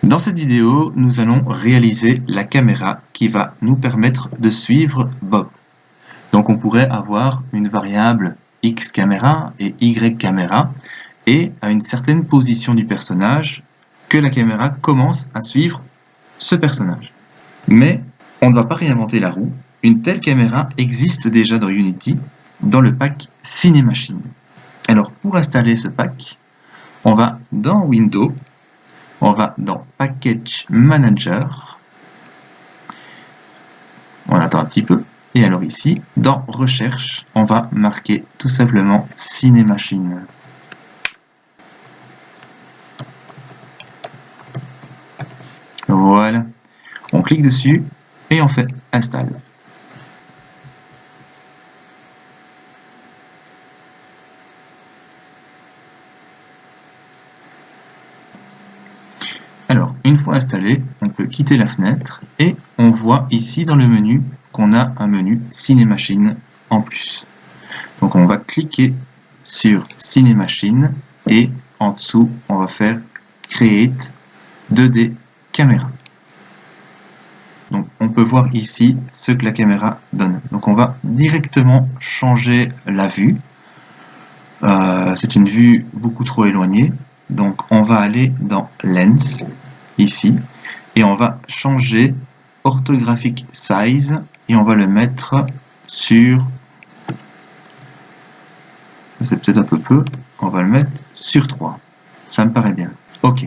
Dans cette vidéo, nous allons réaliser la caméra qui va nous permettre de suivre Bob. Donc on pourrait avoir une variable X caméra et Y caméra et à une certaine position du personnage que la caméra commence à suivre ce personnage. Mais on ne va pas réinventer la roue, une telle caméra existe déjà dans Unity dans le pack Cinemachine. Alors pour installer ce pack, on va dans Windows, on va dans Package Manager, on attend un petit peu, et alors ici, dans Recherche, on va marquer tout simplement Cinemachine. Voilà, on clique dessus et on fait Install. Alors, une fois installé, on peut quitter la fenêtre et on voit ici dans le menu qu'on a un menu Cinemachine en plus. Donc on va cliquer sur Cinemachine et en dessous, on va faire Create 2D Camera. Donc on peut voir ici ce que la caméra donne. Donc on va directement changer la vue. C'est une vue beaucoup trop éloignée. Donc on va aller dans Lens, ici, et on va changer Orthographic Size, et on va le mettre sur... C'est peut-être un peu, on va le mettre sur 3. Ça me paraît bien. Ok.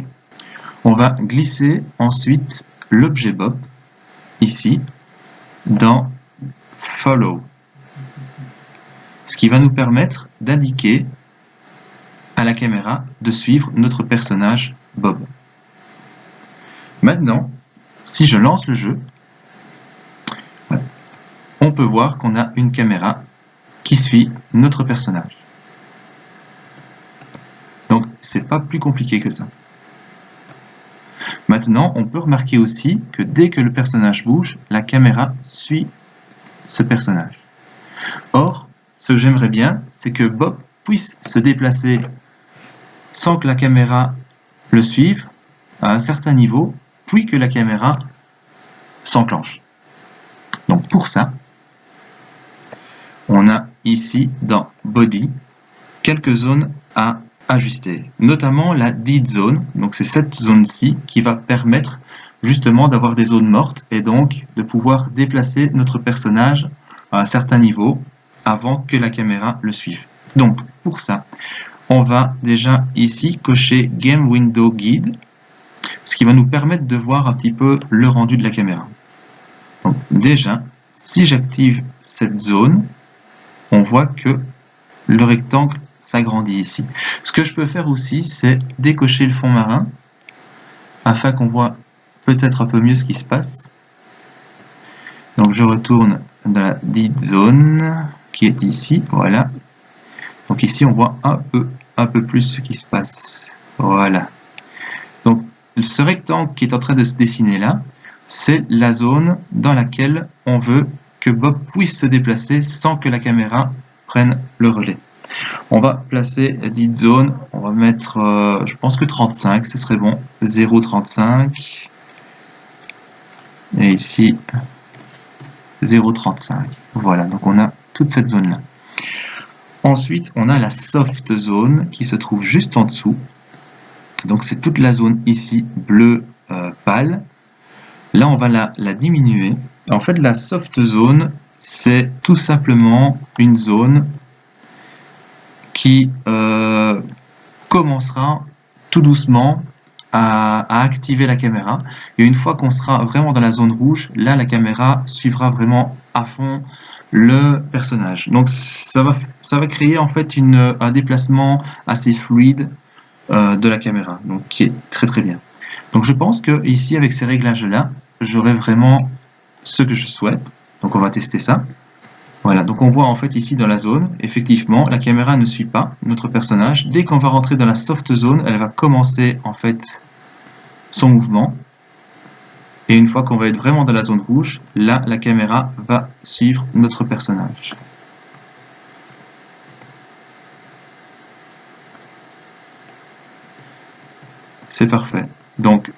On va glisser ensuite l'objet Bob, ici, dans Follow. Ce qui va nous permettre d'indiquer à la caméra de suivre notre personnage Bob. Maintenant, si je lance le jeu, on peut voir qu'on a une caméra qui suit notre personnage. Donc, c'est pas plus compliqué que ça. Maintenant, on peut remarquer aussi que dès que le personnage bouge, la caméra suit ce personnage. Or, ce que j'aimerais bien, c'est que Bob puisse se déplacer sans que la caméra le suive à un certain niveau, puis que la caméra s'enclenche. Donc pour ça, on a ici dans Body quelques zones à ajuster, notamment la Dead Zone. Donc c'est cette zone-ci qui va permettre justement d'avoir des zones mortes et donc de pouvoir déplacer notre personnage à un certain niveau avant que la caméra le suive. Donc pour ça, on va déjà ici cocher Game Window Guide, ce qui va nous permettre de voir un petit peu le rendu de la caméra. Donc déjà, si j'active cette zone, on voit que le rectangle s'agrandit ici. Ce que je peux faire aussi, c'est décocher le fond marin, afin qu'on voit peut-être un peu mieux ce qui se passe. Donc je retourne dans la Dead Zone, qui est ici, voilà. Donc ici, on voit un peu plus ce qui se passe. Voilà. Donc ce rectangle qui est en train de se dessiner là, c'est la zone dans laquelle on veut que Bob puisse se déplacer sans que la caméra prenne le relais. On va placer la dite zone, on va mettre, je pense que 35, ce serait bon, 0,35. Et ici, 0,35. Voilà, donc on a toute cette zone-là. Ensuite, on a la soft zone qui se trouve juste en dessous. Donc c'est toute la zone ici, bleu pâle. Là, on va la diminuer. En fait, la soft zone, c'est tout simplement une zone qui commencera tout doucement à activer la caméra. Et une fois qu'on sera vraiment dans la zone rouge, là, la caméra suivra vraiment à fond le personnage. Donc, ça va créer en fait un déplacement assez fluide de la caméra, donc qui est très très bien. Donc je pense que ici avec ces réglages là, j'aurai vraiment ce que je souhaite. Donc on va tester ça. Voilà, donc on voit en fait ici dans la zone, effectivement, la caméra ne suit pas notre personnage. Dès qu'on va rentrer dans la soft zone, elle va commencer en fait son mouvement. Et une fois qu'on va être vraiment dans la zone rouge, là la caméra va suivre notre personnage. C'est parfait. Donc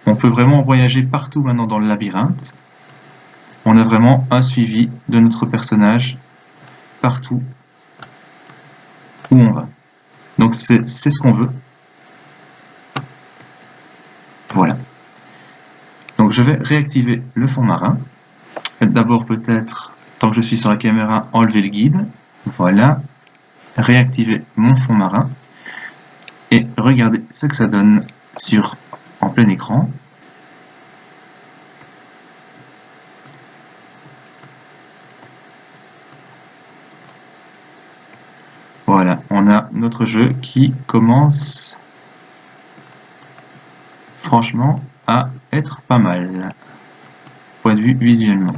On peut vraiment voyager partout maintenant dans le labyrinthe. On a vraiment un suivi de notre personnage partout où on va. Donc c'est ce qu'on veut. Voilà. Donc je vais réactiver le fond marin. D'abord peut-être, tant que je suis sur la caméra, enlever le guide. Voilà. Réactiver mon fond marin. Et regardez ce que ça donne en plein écran. Voilà, on a notre jeu qui commence franchement à être pas mal, point de vue visuellement.